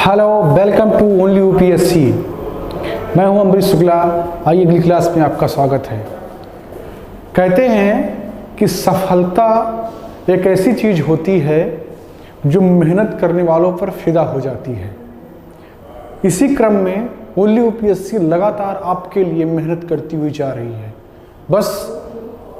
Hello, welcome to only UPSC. मैं हूं अमरीश शुक्ला। आइए अगली क्लास में आपका स्वागत है। कहते हैं कि सफलता एक ऐसी चीज़ होती है जो मेहनत करने वालों पर फिदा हो जाती है। इसी क्रम में ओनली यूपीएससी लगातार आपके लिए मेहनत करती हुई जा रही है। बस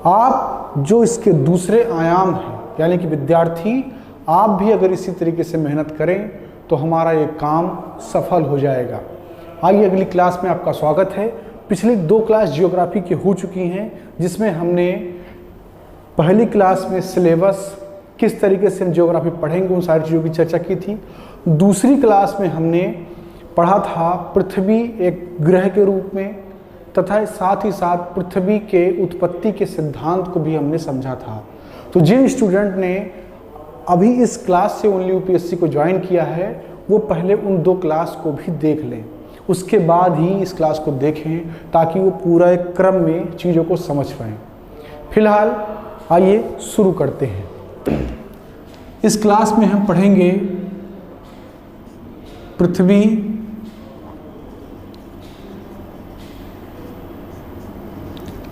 आप जो इसके दूसरे आयाम हैं, यानी कि विद्यार्थी, आप भी अगर इसी तरीके से मेहनत करें तो हमारा ये काम सफल हो जाएगा। आइए अगली क्लास में आपका स्वागत है। पिछली 2 क्लास जियोग्राफी की हो चुकी हैं, जिसमें हमने पहली क्लास में सिलेबस, किस तरीके से हम जियोग्राफी पढ़ेंगे, उन सारी चीज़ों की चर्चा की थी। दूसरी क्लास में हमने पढ़ा था पृथ्वी एक ग्रह के रूप में, तथा साथ ही साथ पृथ्वी के उत्पत्ति के सिद्धांत को भी हमने समझा था। तो जिन स्टूडेंट ने अभी इस क्लास से ओनली यूपीएससी को ज्वाइन किया है, वो पहले उन 2 क्लास को भी देख लें, उसके बाद ही इस क्लास को देखें, ताकि वो पूरा एक क्रम में चीज़ों को समझ पाएँ। फिलहाल आइए शुरू करते हैं। इस क्लास में हम पढ़ेंगे पृथ्वी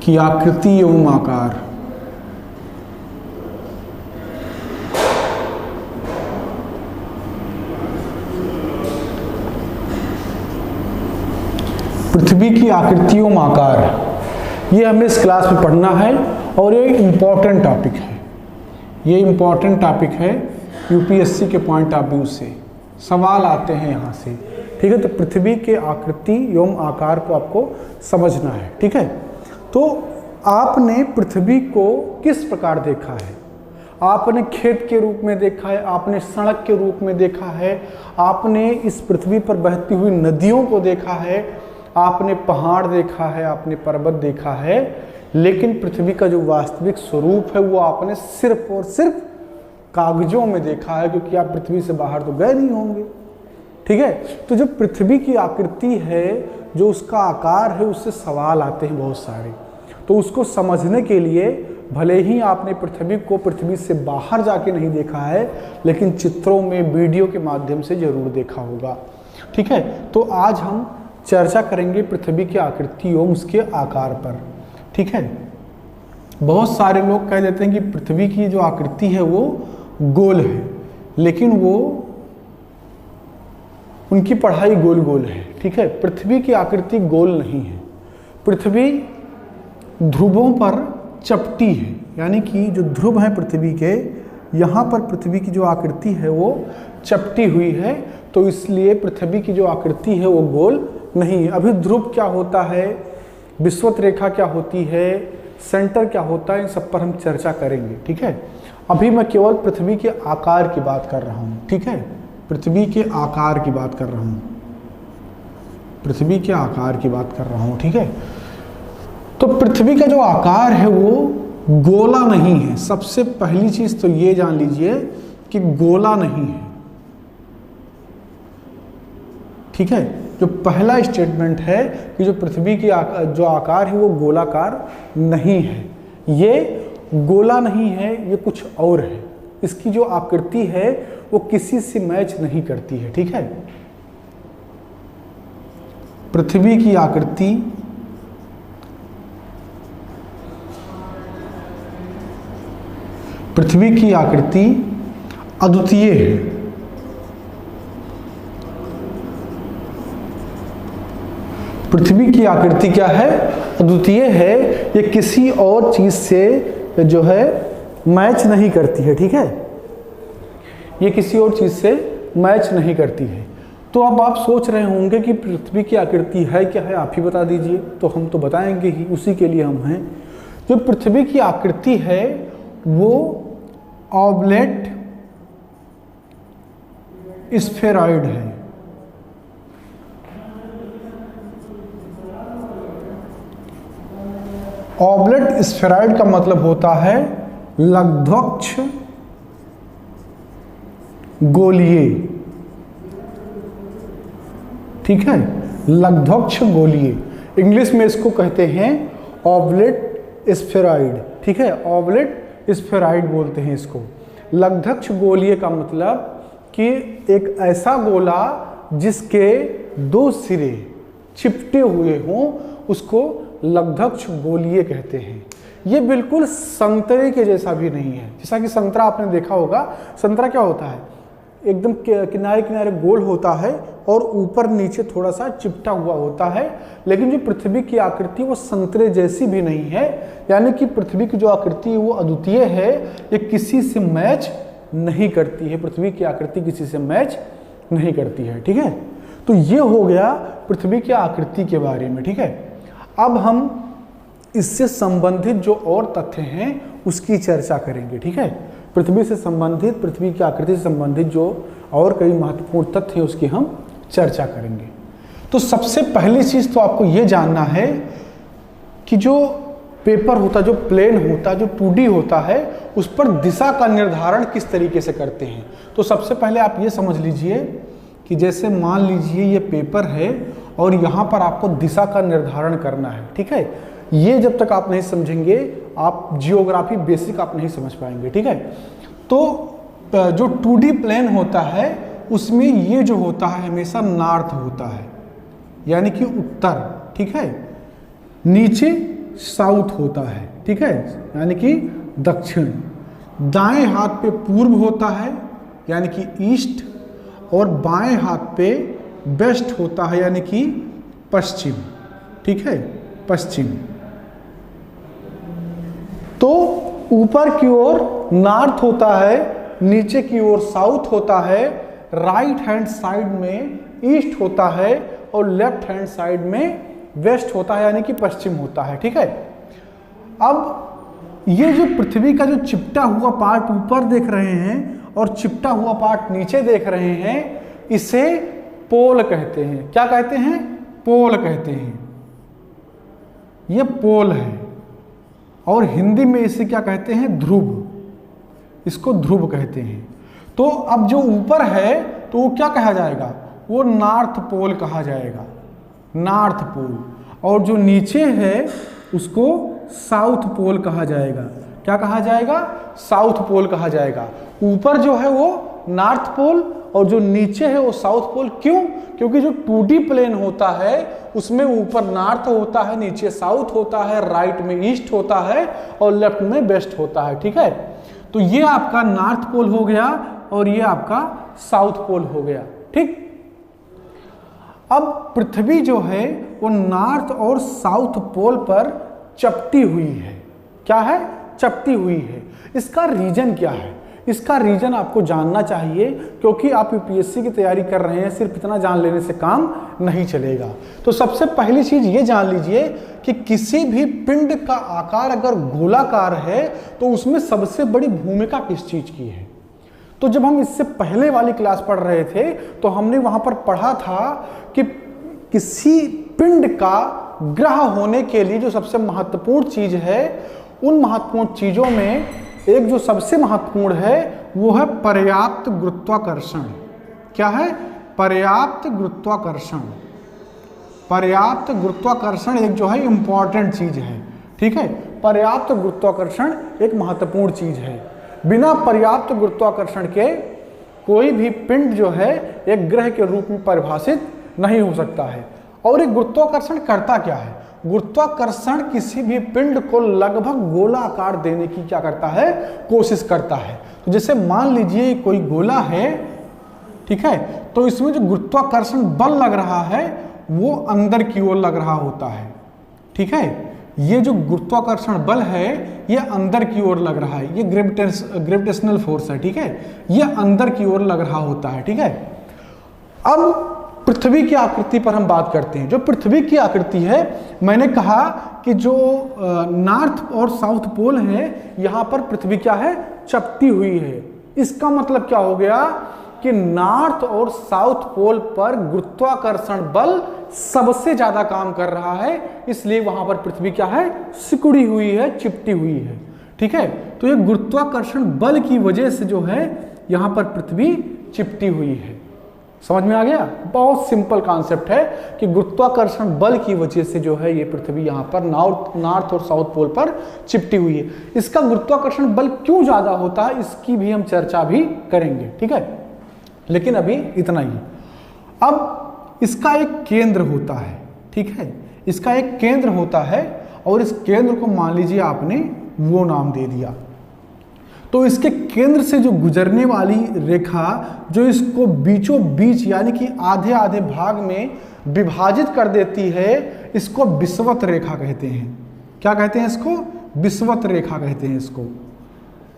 की आकृति एवं आकार। पृथ्वी की आकृति एवं आकार, ये हमें इस क्लास में पढ़ना है और ये इम्पॉर्टेंट टॉपिक है। ये इम्पॉर्टेंट टॉपिक है यूपीएससी के पॉइंट ऑफ व्यू से, सवाल आते हैं यहाँ से। ठीक है, तो पृथ्वी के आकृति एवं आकार को आपको समझना है। ठीक है, तो आपने पृथ्वी को किस प्रकार देखा है? आपने खेत के रूप में देखा है, आपने सड़क के रूप में देखा है, आपने इस पृथ्वी पर बहती हुई नदियों को देखा है, आपने पहाड़ देखा है, आपने पर्वत देखा है, लेकिन पृथ्वी का जो वास्तविक स्वरूप है वो आपने सिर्फ और सिर्फ कागजों में देखा है, क्योंकि आप पृथ्वी से बाहर तो गए नहीं होंगे। ठीक है, तो जो पृथ्वी की आकृति है, जो उसका आकार है, उससे सवाल आते हैं बहुत सारे। तो उसको समझने के लिए भले ही आपने पृथ्वी को पृथ्वी से बाहर जाके नहीं देखा है, लेकिन चित्रों में, वीडियो के माध्यम से जरूर देखा होगा। ठीक है, तो आज हम चर्चा करेंगे पृथ्वी की आकृति एवं उसके आकार पर। ठीक है, बहुत सारे लोग कह देते हैं कि पृथ्वी की जो आकृति है वो गोल है, लेकिन वो उनकी पढ़ाई गोल गोल है। ठीक है, पृथ्वी की आकृति गोल नहीं है। पृथ्वी ध्रुवों पर चपटी है, यानी कि जो ध्रुव हैं पृथ्वी के, यहाँ पर पृथ्वी की जो आकृति है वो चपटी हुई है, तो इसलिए पृथ्वी की जो आकृति है वो गोल नहीं है। अभी ध्रुव क्या होता है, विषुवत रेखा क्या होती है, सेंटर क्या होता है, इन सब पर हम चर्चा करेंगे। ठीक है, अभी मैं केवल पृथ्वी के आकार की बात कर रहा हूँ। ठीक है, पृथ्वी के आकार की बात कर रहा हूँ, पृथ्वी के आकार की बात कर रहा हूँ। ठीक है, तो पृथ्वी का जो आकार है वो गोला नहीं है। सबसे पहली चीज तो ये जान लीजिए कि गोला नहीं है। ठीक है, जो पहला स्टेटमेंट है कि जो पृथ्वी की जो आकार है वो गोलाकार नहीं है। ये गोला नहीं है, ये कुछ और है। इसकी जो आकृति है वो किसी से मैच नहीं करती है। ठीक है, पृथ्वी की आकृति अद्वितीय है। पृथ्वी की आकृति क्या है? अद्वितीय है। ये किसी और चीज से जो है मैच नहीं करती है। ठीक है, ये किसी और चीज से मैच नहीं करती है। तो अब आप सोच रहे होंगे कि पृथ्वी की आकृति है क्या है, आप ही बता दीजिए। तो हम तो बताएंगे ही, उसी के लिए हम हैं। जो पृथ्वी की आकृति है वो ऑबलेट स्फेरॉइड है। ऑबलेट स्फेरॉइड का मतलब होता है लग्धक्ष गोलीय। ठीक है, लग्धक्ष गोलीय, इंग्लिश में इसको कहते हैं ऑबलेट स्फेरॉइड। ठीक है, ऑबलेट स्फेरॉइड बोलते हैं इसको। लग्धक्ष गोलीय का मतलब कि एक ऐसा गोला जिसके दो सिरे चिपटे हुए हों उसको लग्धक्ष गोलीय कहते हैं। ये बिल्कुल संतरे के जैसा भी नहीं है। जैसा कि संतरा आपने देखा होगा, संतरा क्या होता है, एकदम किनारे किनारे गोल होता है और ऊपर नीचे थोड़ा सा चिपटा हुआ होता है। लेकिन जो पृथ्वी की आकृति वो संतरे जैसी भी नहीं है, यानी कि पृथ्वी की जो आकृति है वो अद्वितीय है, ये किसी से मैच नहीं करती है। पृथ्वी की आकृति किसी से मैच नहीं करती है। ठीक है, तो ये हो गया पृथ्वी की आकृति के बारे में। ठीक है, अब हम इससे संबंधित जो और तथ्य हैं उसकी चर्चा करेंगे। ठीक है, पृथ्वी से संबंधित, पृथ्वी की आकृति से संबंधित जो और कई महत्वपूर्ण तथ्य हैं उसकी हम चर्चा करेंगे। तो सबसे पहली चीज तो आपको ये जानना है कि जो पेपर होता, जो प्लेन होता, जो 2D होता है, उस पर दिशा का निर्धारण किस तरीके से करते हैं। तो सबसे पहले आप ये समझ लीजिए कि जैसे मान लीजिए ये पेपर है और यहाँ पर आपको दिशा का निर्धारण करना है। ठीक है, ये जब तक आप नहीं समझेंगे आप जियोग्राफी बेसिक आप नहीं समझ पाएंगे। ठीक है, तो जो 2D प्लेन होता है उसमें ये जो होता है हमेशा नॉर्थ होता है, यानी कि उत्तर। ठीक है, नीचे साउथ होता है। ठीक है, यानी कि दक्षिण। दाएं हाथ पे पूर्व होता है यानी कि ईस्ट, और बाएं हाथ पे वेस्ट होता है यानी कि पश्चिम। ठीक है, पश्चिम। तो ऊपर की ओर नॉर्थ होता है, नीचे की ओर साउथ होता है, राइट हैंड साइड में ईस्ट होता है और लेफ्ट हैंड साइड में वेस्ट होता है यानी कि पश्चिम होता है। ठीक है, अब ये जो पृथ्वी का जो चिपटा हुआ पार्ट ऊपर देख रहे हैं और चिपटा हुआ पार्ट नीचे देख रहे हैं, इसे पोल कहते हैं। क्या कहते हैं? पोल कहते हैं। ये पोल है और हिंदी में इसे क्या कहते हैं? ध्रुव। इसको ध्रुव कहते हैं। तो अब जो ऊपर है तो वो क्या कहा जाएगा? वो नॉर्थ पोल कहा जाएगा, नॉर्थ पोल। और जो नीचे है उसको साउथ पोल कहा जाएगा। क्या कहा जाएगा? साउथ पोल कहा जाएगा। ऊपर जो है वो नॉर्थ पोल और जो नीचे है वो साउथ पोल। क्यों? क्योंकि जो 2D प्लेन होता है उसमें ऊपर नॉर्थ होता है, नीचे साउथ होता है, राइट में ईस्ट होता है और लेफ्ट में वेस्ट होता है। ठीक है, तो ये आपका नॉर्थ पोल हो गया और ये आपका साउथ पोल हो गया। ठीक, अब पृथ्वी जो है वो नॉर्थ और साउथ पोल पर चपटी हुई है। क्या है? चपटी हुई है। इसका रीजन क्या है? इसका रीजन आपको जानना चाहिए, क्योंकि आप यूपीएससी की तैयारी कर रहे हैं, सिर्फ इतना जान लेने से काम नहीं चलेगा। तो सबसे पहली चीज ये जान लीजिए कि किसी भी पिंड का आकार अगर गोलाकार है तो उसमें सबसे बड़ी भूमिका किस चीज की है? तो जब हम इससे पहले वाली क्लास पढ़ रहे थे तो हमने वहां पर पढ़ा था कि किसी पिंड का ग्रह होने के लिए जो सबसे महत्वपूर्ण चीज है, उन महत्वपूर्ण चीजों में एक जो सबसे महत्वपूर्ण है वो है पर्याप्त गुरुत्वाकर्षण। क्या है? पर्याप्त गुरुत्वाकर्षण। पर्याप्त गुरुत्वाकर्षण एक जो है इंपॉर्टेंट चीज है। ठीक है, पर्याप्त गुरुत्वाकर्षण एक महत्वपूर्ण चीज है। बिना पर्याप्त गुरुत्वाकर्षण के कोई भी पिंड जो है एक ग्रह के रूप में परिभाषित नहीं हो सकता है। और एक गुरुत्वाकर्षण करता क्या है? गुरुत्वाकर्षण किसी भी पिंड को लगभग गोलाकार देने की क्या करता है? कोशिश करता है। तो जैसे मान लीजिए कोई गोला है, ठीक है, तो इसमें जो गुरुत्वाकर्षण बल लग रहा है वो अंदर की ओर लग रहा होता है। ठीक है, ये जो गुरुत्वाकर्षण बल है ये अंदर की ओर लग रहा है, ये ग्रेविटेशनल फोर्स है। ठीक है, ये अंदर की ओर लग रहा होता है। ठीक है, अब पृथ्वी की आकृति पर हम बात करते हैं। जो पृथ्वी की आकृति है, मैंने कहा कि जो नॉर्थ और साउथ पोल है यहां पर पृथ्वी क्या है? चपटी हुई है। इसका मतलब क्या हो गया कि नॉर्थ और साउथ पोल पर गुरुत्वाकर्षण बल सबसे ज्यादा काम कर रहा है, इसलिए वहां पर पृथ्वी क्या है? सिकुड़ी हुई है, चिपटी हुई है। ठीक है, तो ये गुरुत्वाकर्षण बल की वजह से जो है यहां पर पृथ्वी चिपटी हुई है। समझ में आ गया? बहुत सिंपल कॉन्सेप्ट है कि गुरुत्वाकर्षण बल की वजह से जो है ये पृथ्वी यहाँ पर नॉर्थ और साउथ पोल पर चिपटी हुई है। इसका गुरुत्वाकर्षण बल क्यों ज्यादा होता है इसकी भी हम चर्चा भी करेंगे। ठीक है, लेकिन अभी इतना ही। अब इसका एक केंद्र होता है, ठीक है, इसका एक केंद्र होता है और इस केंद्र को मान लीजिए आपने वो नाम दे दिया। तो इसके केंद्र से जो गुजरने वाली रेखा जो इसको बीचों बीच यानी कि आधे आधे भाग में विभाजित कर देती है, इसको विषुवत रेखा कहते हैं। क्या कहते हैं इसको? विषुवत रेखा कहते हैं इसको,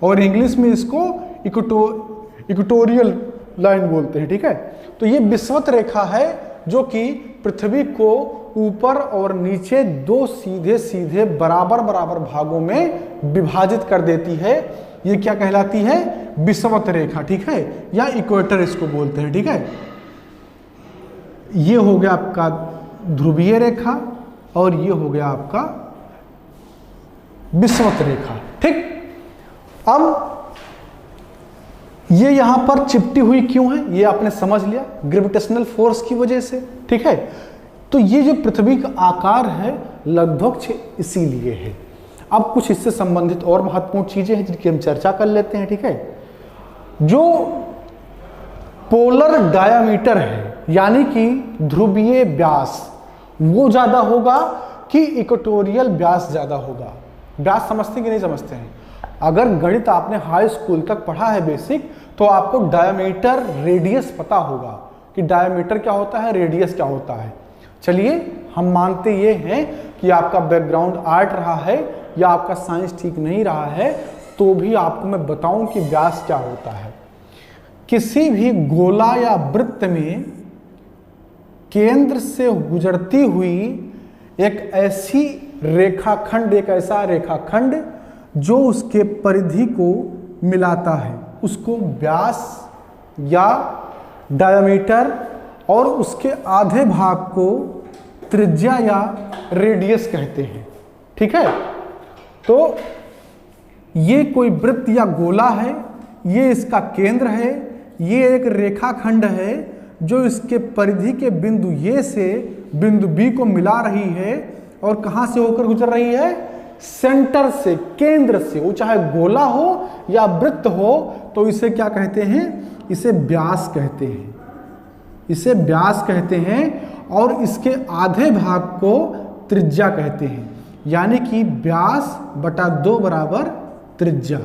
और इंग्लिश में इसको इक्वेटोरियल लाइन बोलते हैं, ठीक है। तो ये विषुवत रेखा है जो कि पृथ्वी को ऊपर और नीचे दो सीधे सीधे बराबर बराबर भागों में विभाजित कर देती है। ये क्या कहलाती है? विषुवत रेखा, ठीक है, या इक्वेटर इसको बोलते हैं, ठीक है। ये हो गया आपका ध्रुवीय रेखा और ये हो गया आपका विषुवत रेखा, ठीक। अब ये यहां पर चिपटी हुई क्यों है, ये आपने समझ लिया, ग्रेविटेशनल फोर्स की वजह से, ठीक है। तो ये जो पृथ्वी का आकार है लगभग इसीलिए है। अब कुछ इससे संबंधित और महत्वपूर्ण चीजें हैं जिनकी हम चर्चा कर लेते हैं, ठीक है। जो पोलर डायामीटर है यानी कि ध्रुवीय व्यास, वो ज्यादा होगा कि इक्वेटोरियल व्यास ज्यादा होगा? व्यास समझते कि नहीं समझते हैं? अगर गणित आपने हाई स्कूल तक पढ़ा है बेसिक, तो आपको डायमीटर रेडियस पता होगा कि डायमीटर क्या होता है, रेडियस क्या होता है। चलिए हम मानते ये हैं कि आपका बैकग्राउंड आर्ट रहा है या आपका साइंस ठीक नहीं रहा है, तो भी आपको मैं बताऊं कि व्यास क्या होता है। किसी भी गोला या वृत्त में केंद्र से गुजरती हुई एक ऐसी रेखाखंड, एक ऐसा रेखाखंड जो उसके परिधि को मिलाता है, उसको व्यास या डायमीटर, और उसके आधे भाग को त्रिज्या या रेडियस कहते हैं, ठीक है। तो ये कोई वृत्त या गोला है, ये इसका केंद्र है, ये एक रेखाखंड है जो इसके परिधि के बिंदु ए से बिंदु बी को मिला रही है, और कहां से होकर गुजर रही है? सेंटर से, केंद्र से। वो चाहे गोला हो या वृत्त हो, तो इसे क्या कहते हैं? इसे व्यास कहते हैं, इसे व्यास कहते हैं। और इसके आधे भाग को त्रिज्या कहते हैं, यानी कि व्यास बटा 2 बराबर त्रिज्या,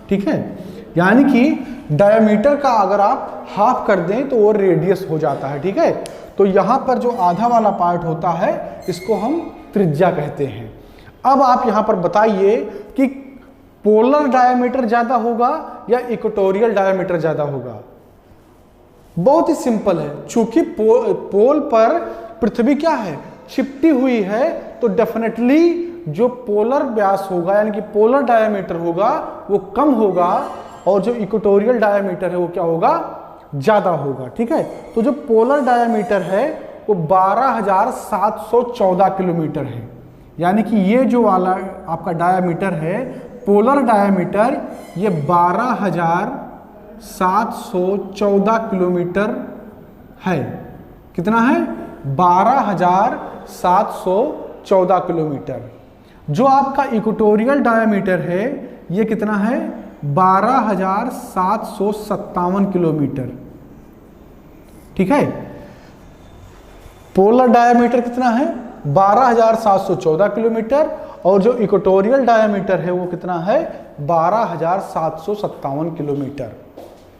ठीक है। यानी कि डायमीटर का अगर आप हाफ कर दें तो वो रेडियस हो जाता है, ठीक है। तो यहां पर जो आधा वाला पार्ट होता है इसको हम त्रिज्या कहते हैं। अब आप यहां पर बताइए कि पोलर डायमीटर ज्यादा होगा या इक्वेटोरियल डायमीटर ज्यादा होगा? बहुत ही सिंपल है, चूंकि पोल पर पृथ्वी क्या है? चिपटी हुई है, तो डेफिनेटली जो पोलर व्यास होगा यानी कि पोलर डायमीटर होगा वो कम होगा, और जो इक्वेटोरियल डायमीटर है वो क्या होगा? ज्यादा होगा, ठीक है। तो जो पोलर डायमीटर है वो 12,714 किलोमीटर है, यानी कि ये जो वाला आपका डायमीटर है पोलर डायमीटर, ये 12,714 किलोमीटर है। कितना है? 12,714 किलोमीटर। जो आपका इक्वेटोरियल डायमीटर है ये कितना है? 12,757 किलोमीटर, ठीक है। पोलर डायमीटर कितना है? 12,714 किलोमीटर, और जो इक्वेटोरियल डायमीटर है वो कितना है? 12,757 किलोमीटर।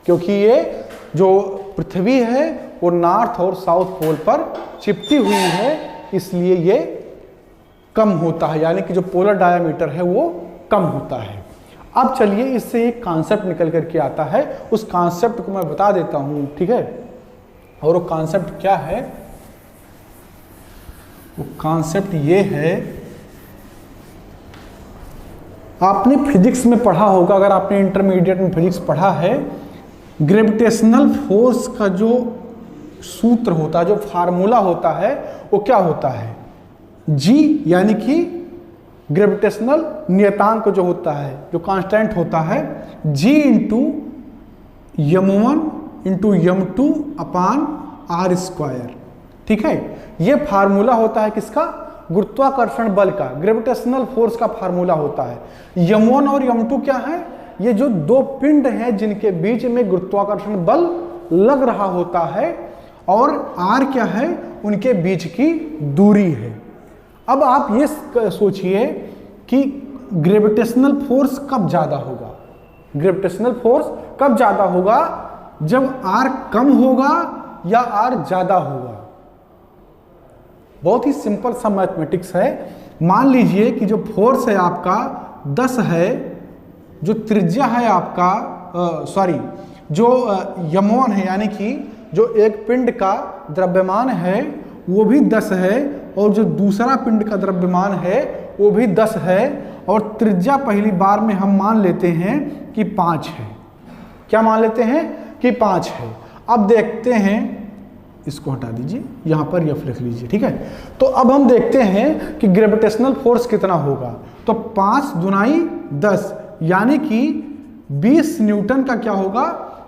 क्योंकि ये जो पृथ्वी है वो नॉर्थ और साउथ पोल पर चिपटी हुई है, इसलिए ये कम होता है, यानी कि जो पोलर डायमीटर है वो कम होता है। अब चलिए इससे एक कॉन्सेप्ट निकल करके आता है, उस कॉन्सेप्ट को मैं बता देता हूं, ठीक है। और वो कॉन्सेप्ट क्या है? वो कॉन्सेप्ट ये है, आपने फिजिक्स में पढ़ा होगा, अगर आपने इंटरमीडिएट में फिजिक्स पढ़ा है, ग्रेविटेशनल फोर्स का जो सूत्र होता है, जो फार्मूला होता है, वो क्या होता है? जी, यानी कि ग्रेविटेशनल नियतांक जो होता है, जो कांस्टेंट होता है, जी इंटू m1 इंटू m2 अपान r स्क्वायर, ठीक है। ये फार्मूला होता है किसका? गुरुत्वाकर्षण बल का, ग्रेविटेशनल फोर्स का फार्मूला होता है। m1 और m2 क्या है? ये जो दो पिंड हैं जिनके बीच में गुरुत्वाकर्षण बल लग रहा होता है, और r क्या है, उनके बीच की दूरी है। अब आप ये सोचिए कि ग्रेविटेशनल फोर्स कब ज्यादा होगा। ग्रेविटेशनल फोर्स कब ज्यादा होगा, जब r कम होगा या r ज्यादा होगा। बहुत ही सिंपल सा मैथमेटिक्स है। मान लीजिए कि जो फोर्स है आपका 10 है, जो त्रिज्या है आपका जो यमोन है, यानी कि जो एक पिंड का द्रव्यमान है वो भी 10 है, और जो दूसरा पिंड का द्रव्यमान है वो भी 10 है, और त्रिज्या पहली बार में हम मान लेते हैं कि 5 है। क्या मान लेते हैं कि 5 है। अब देखते हैं, इसको हटा दीजिए, यहां पर F लिख लीजिए, ठीक है। तो अब हम देखते हैं कि ग्रेविटेशनल फोर्स कितना होगा। तो 5 दुनाई 10, यानी कि 20 न्यूटन का क्या होगा,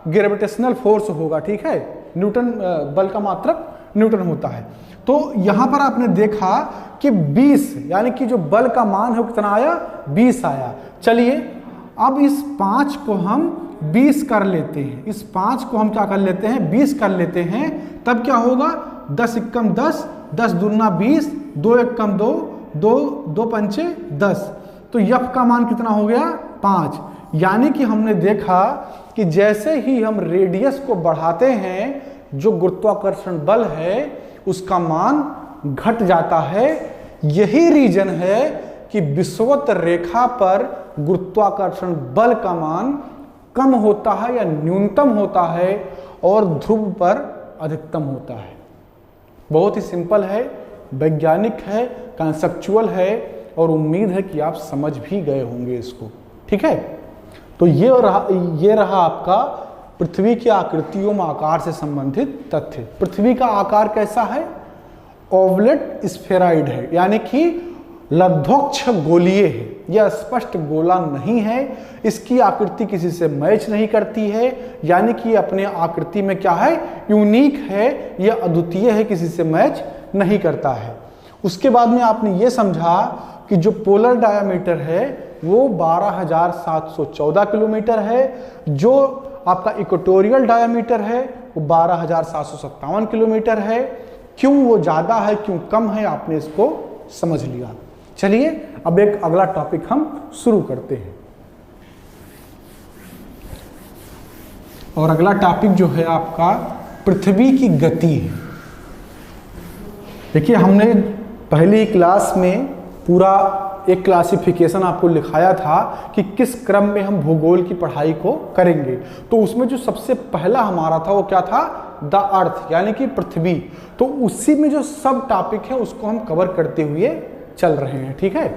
ग्रेविटेशनल फोर्स होगा, ठीक है। न्यूटन बल का मात्रक न्यूटन होता है। तो यहां पर आपने देखा कि 20, यानी कि जो बल का मान है वो कितना आया, 20 आया। चलिए अब इस 5 को हम 20 कर लेते हैं, इस 5 को हम क्या कर लेते हैं, 20 कर लेते हैं। तब क्या होगा, 10 एकम 10, 10 दूना 20, 2 एकम 2, 2 पंचे 10। तो F का मान कितना हो गया, 5। यानी कि हमने देखा कि जैसे ही हम रेडियस को बढ़ाते हैं, जो गुरुत्वाकर्षण बल है उसका मान घट जाता है। यही रीजन है कि विषुवत रेखा पर गुरुत्वाकर्षण बल का मान कम होता है या न्यूनतम होता है, और ध्रुव पर अधिकतम होता है। बहुत ही सिंपल है, वैज्ञानिक है, कंसेप्चुअल है, और उम्मीद है कि आप समझ भी गए होंगे इसको, ठीक है। तो ये रहा आपका पृथ्वी की आकृतियों में आकार से संबंधित तथ्य। पृथ्वी का आकार कैसा है, ओवलेट स्फेराइड है, यानी कि लब्धोक्ष गोलीय है। यह स्पष्ट गोला नहीं है, इसकी आकृति किसी से मैच नहीं करती है, यानी कि अपने आकृति में क्या है, यूनिक है, यह अद्वितीय है, किसी से मैच नहीं करता है। उसके बाद में आपने ये समझा कि जो पोलर डायामीटर है वो 12,714 किलोमीटर है, जो आपका इक्वेटोरियल डायामीटर है वो 12,757 किलोमीटर है। क्यों वो ज्यादा है, क्यों कम है, आपने इसको समझ लिया। चलिए अब एक अगला टॉपिक हम शुरू करते हैं, और अगला टॉपिक जो है आपका पृथ्वी की गति है। देखिए हमने पहली क्लास में पूरा एक क्लासिफिकेशन आपको लिखाया था कि किस क्रम में हम भूगोल की पढ़ाई को करेंगे। तो उसमें जो सबसे पहला हमारा था वो क्या था, द अर्थ, यानी कि पृथ्वी। तो उसी में जो सब टॉपिक है उसको हम कवर करते हुए चल रहे हैं, ठीक है।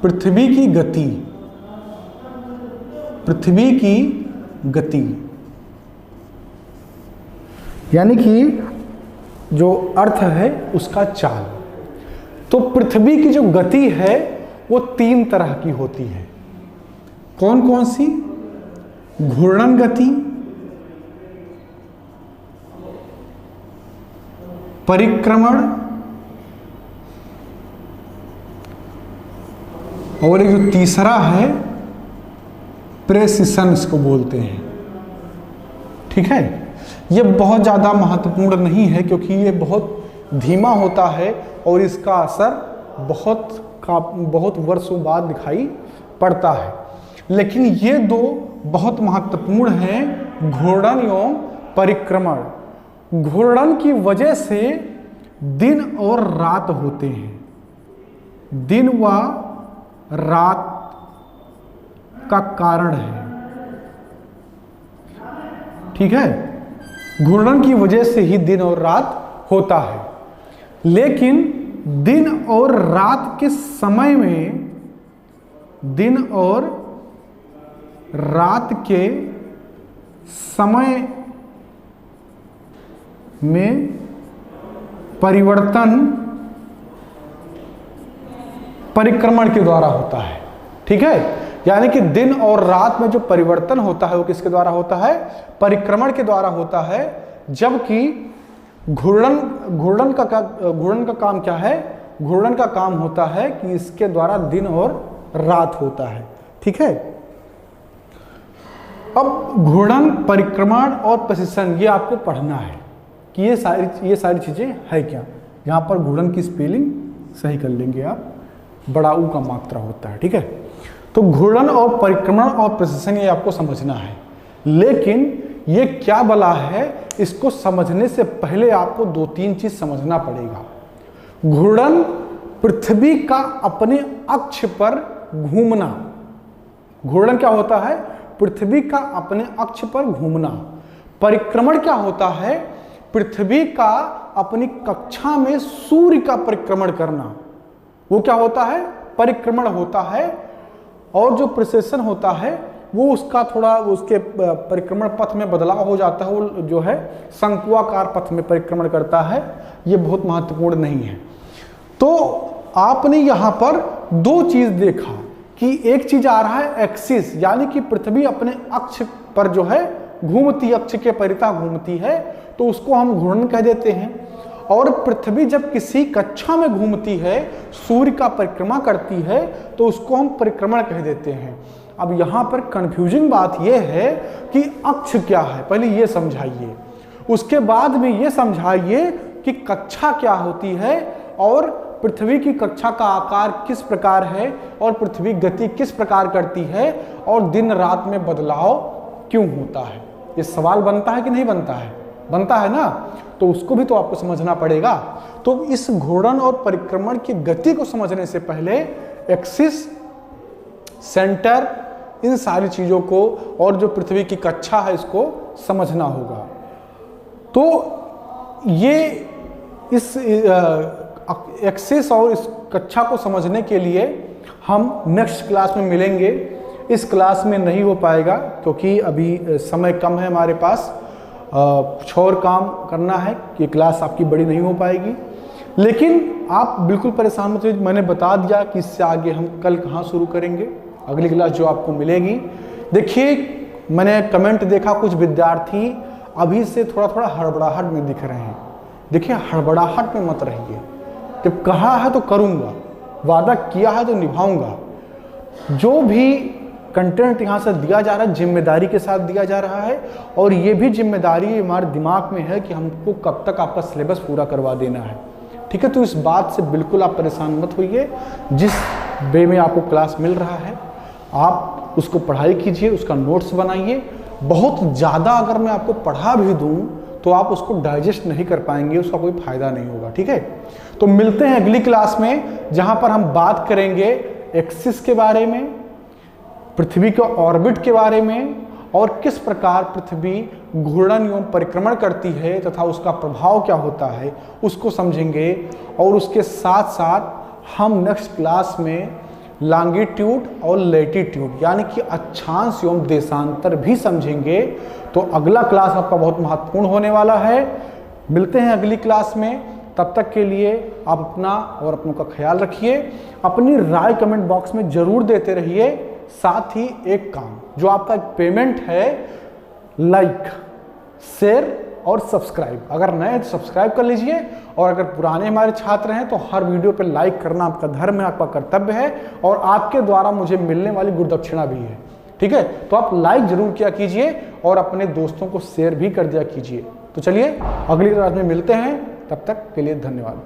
पृथ्वी की गति, पृथ्वी की गति यानी कि जो अर्थ है उसका चाल। तो पृथ्वी की जो गति है वो 3 तरह की होती है। कौन कौन सी, घूर्णन गति, परिक्रमण, और एक जो तीसरा है प्रेसिशन, इसको बोलते हैं, ठीक है। ये बहुत ज़्यादा महत्वपूर्ण नहीं है क्योंकि ये बहुत धीमा होता है और इसका असर बहुत वर्षों बाद दिखाई पड़ता है। लेकिन ये 2 बहुत महत्वपूर्ण हैं, घूर्णन एवं परिक्रमण। घूर्णन की वजह से दिन और रात होते हैं, दिन व रात का कारण है, ठीक है। घूर्णन की वजह से ही दिन और रात होता है। लेकिन दिन और रात के समय में, दिन और रात के समय में परिवर्तन परिक्रमण के द्वारा होता है, ठीक है। यानी कि दिन और रात में जो परिवर्तन होता है वो किसके द्वारा होता है, परिक्रमण के द्वारा होता है। जबकि घूर्णन का काम क्या है, घूर्णन का काम होता है कि इसके द्वारा दिन और रात होता है, ठीक है। अब घूर्णन, परिक्रमण और प्रशिक्षण ये आपको पढ़ना है कि ये सारी चीज़ें है क्या। यहाँ पर घूर्णन की स्पेलिंग सही कर लेंगे आप, बड़ा ऊ का मात्रा होता है, ठीक है। तो घूर्णन और परिक्रमण और प्रशिक्षण ये आपको समझना है, लेकिन ये क्या बला है इसको समझने से पहले आपको 2-3 चीज समझना पड़ेगा। घूर्णन पृथ्वी का अपने अक्ष पर घूमना। घूर्णन क्या होता है? पृथ्वी का अपने अक्ष पर घूमना। परिक्रमण क्या होता है? पृथ्वी का अपनी कक्षा में सूर्य का परिक्रमण करना। वो क्या होता है? परिक्रमण होता है। और जो प्रसेशन होता है वो उसका थोड़ा उसके परिक्रमण पथ में बदलाव हो जाता है, वो जो है शंक्वाकार पथ में परिक्रमण करता है। ये बहुत महत्वपूर्ण नहीं है। तो आपने यहाँ पर 2 चीज देखा कि एक चीज आ रहा है एक्सिस, यानी कि पृथ्वी अपने अक्ष पर जो है घूमती, अक्ष के परितः घूमती है, तो उसको हम घूर्णन कह देते हैं। और पृथ्वी जब किसी कक्षा में घूमती है, सूर्य का परिक्रमा करती है, तो उसको हम परिक्रमण कह देते हैं। अब यहाँ पर कंफ्यूजिंग बात यह है कि अक्ष क्या है, पहले ये समझाइए, उसके बाद में ये समझाइए कि कक्षा क्या होती है और पृथ्वी की कक्षा का आकार किस प्रकार है और पृथ्वी गति किस प्रकार करती है और दिन रात में बदलाव क्यों होता है। ये सवाल बनता है कि नहीं बनता है? बनता है ना, तो उसको भी तो आपको समझना पड़ेगा। तो इस घूर्णन और परिक्रमण की गति को समझने से पहले एक्सिस, सेंटर, इन सारी चीजों को और जो पृथ्वी की कक्षा है इसको समझना होगा। तो ये इस एक्सिस और इस कक्षा को समझने के लिए हम नेक्स्ट क्लास में मिलेंगे। इस क्लास में नहीं हो पाएगा क्योंकि अभी समय कम है हमारे पास, कुछ और काम करना है, कि क्लास आपकी बड़ी नहीं हो पाएगी। लेकिन आप बिल्कुल परेशान मत होइए, मैंने बता दिया कि इससे आगे हम कल कहाँ शुरू करेंगे। अगली क्लास जो आपको मिलेगी, देखिए मैंने कमेंट देखा कुछ विद्यार्थी अभी से थोड़ा थोड़ा हड़बड़ाहट में दिख रहे हैं। देखिए हड़बड़ाहट में मत रहिए, जब कहा है तो करूँगा, वादा किया है तो निभाऊंगा। जो भी कंटेंट यहाँ से दिया जा रहा है जिम्मेदारी के साथ दिया जा रहा है, और ये भी जिम्मेदारी हमारे दिमाग में है कि हमको कब तक आपका सिलेबस पूरा करवा देना है, ठीक है। तो इस बात से बिल्कुल आप परेशान मत होइए। जिस वे में आपको क्लास मिल रहा है आप उसको पढ़ाई कीजिए, उसका नोट्स बनाइए। बहुत ज़्यादा अगर मैं आपको पढ़ा भी दूँ तो आप उसको डाइजेस्ट नहीं कर पाएंगे, उसका कोई फायदा नहीं होगा, ठीक है। तो मिलते हैं अगली क्लास में, जहाँ पर हम बात करेंगे एक्सिस के बारे में, पृथ्वी के ऑर्बिट के बारे में, और किस प्रकार पृथ्वी घूर्णन एवं परिक्रमण करती है तथा उसका प्रभाव क्या होता है उसको समझेंगे। और उसके साथ साथ हम नेक्स्ट क्लास में लॉन्गिट्यूड और लैटिट्यूड यानी कि अक्षांश एवं देशांतर भी समझेंगे। तो अगला क्लास आपका बहुत महत्वपूर्ण होने वाला है। मिलते हैं अगली क्लास में, तब तक के लिए आप अपना और अपनों का ख्याल रखिए। अपनी राय कमेंट बॉक्स में जरूर देते रहिए। साथ ही एक काम, जो आपका पेमेंट है, लाइक, शेयर और सब्सक्राइब। अगर नए हैं तो सब्सक्राइब कर लीजिए, और अगर पुराने हमारे छात्र हैं तो हर वीडियो पे लाइक करना आपका धर्म है, आपका कर्तव्य है, और आपके द्वारा मुझे मिलने वाली गुरुदक्षिणा भी है, ठीक है। तो आप लाइक जरूर किया कीजिए और अपने दोस्तों को शेयर भी कर दिया कीजिए। तो चलिए अगली क्लास में मिलते हैं, तब तक के लिए धन्यवाद।